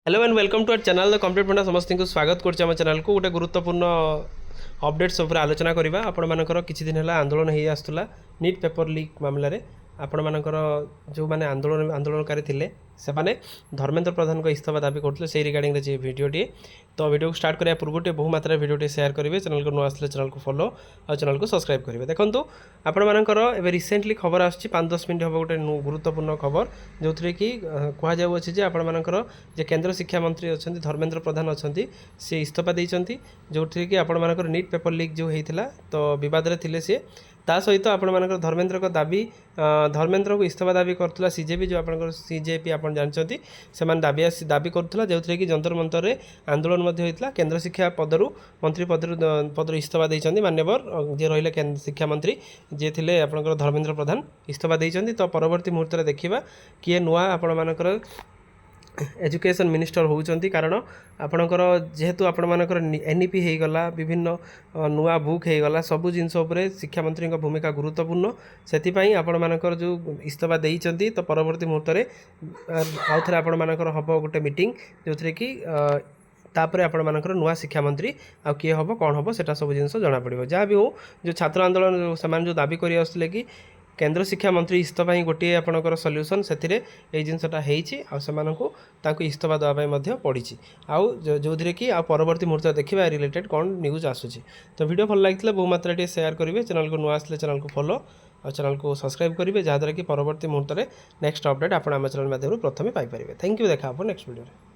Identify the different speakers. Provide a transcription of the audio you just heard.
Speaker 1: Hello and welcome to our channel the complete Panda समस्त को स्वागत करछि हम चैनल को गोटे गुरुत्वपूर्ण अपडेट्स उपर आलोचना करबा आपण मानकर किछि दिन हला आंदोलन हे आस्तुला नीट पेपर लीक मामला रे आपण मानकर जो माने आंदोलनकारी थिले से माने धर्मेंद्र प्रधान को इस्तीफा दाबी करथिले से रिगार्डिंग रे जे वीडियोटी तो वीडियो को स्टार्ट करिया पूर्वटे बहु मात्रा वीडियोटी शेयर करेंगे चैनल को नुआ आसले चैनल को फॉलो और चैनल को सब्सक्राइब करेंगे देखो आपण मानकर एबे रिसेंटली खबर आछि 5-10 मिनिट हम गोटे गुरुत्वपूर्ण खबर जो थी कि कह जाउछि जे आपण मानकर जे केंद्र शिक्षा मंत्री अच्छा धर्मेंद्र प्रधान अच्छा से इस्तीफा देइछंती जो थी कि आपण मानकर नीट पेपर लीक जो होता तो बद रे थिले सी ता सहित आपण मानकर धर्मेंद्र को दाबी धर्मेंद्र को इस्तीफा दाबी करथला सीजेपी जो आपनकर सीजेपी आपण जानचंती से दाबी करथला जो थी कि जंतर मंतर रे आंदोलन मध्ये होइतला केंद्र शिक्षा पदरु मंत्री पदरु इस्तीफा देइछंती मान्यवर जे रहिले केंद्र शिक्षा मंत्री जे थिले आपनकर धर्मेंद्र प्रधान इस्तीफा देइछंती तो परवर्ती मुहूर्त रे देखिबा किए नुआ आपण मानकर एजुकेशन मिनिस्टर होउचंती कारण आपणकर जेहेतु आपण मानकर एनईपी हो गला विभिन्न नुआ बुक हो गला सबु जिनस उपरे शिक्षा मंत्री भूमिका गुरुत्वपूर्ण से आपण मानकर जो इस्तीफा देइचंती तो परवर्ती मुहूर्त रे आउ थरे आपण मानकर हबो गोटे मीटिंग जो थरे कि तापर आपण मानकर नुआ शिक्षा मंत्री आ किए हम कौन हम सेटा सब जिनस जना पड़ो जहाँ भी हो जो छात्र आंदोलन से जो दाबी कर आसुले कि केंद्र शिक्षा मंत्री इस्तीफा ही गोटे आपणकर सल्यूसन से जिनसटा होती इस्तीफा देवाई पड़ी आउ जो थी कि परवर्ती मुहूर्त देखा रिलेटेड कौन न्यूज आसूँ तो वीडियो भल लगी बहु मात्रा शेयर करेंगे चैनल को नुआ आसले चैनल को फॉलो और चैनल को सब्सक्राइब करेंगे जहाँद्वारा कि परवर्ती मुहूर्त में नेक्स्ट अपडेट आप चैनल माध्यम प्रथम पाइपर थैंक यू देखा नेक्स्ट वीडियो।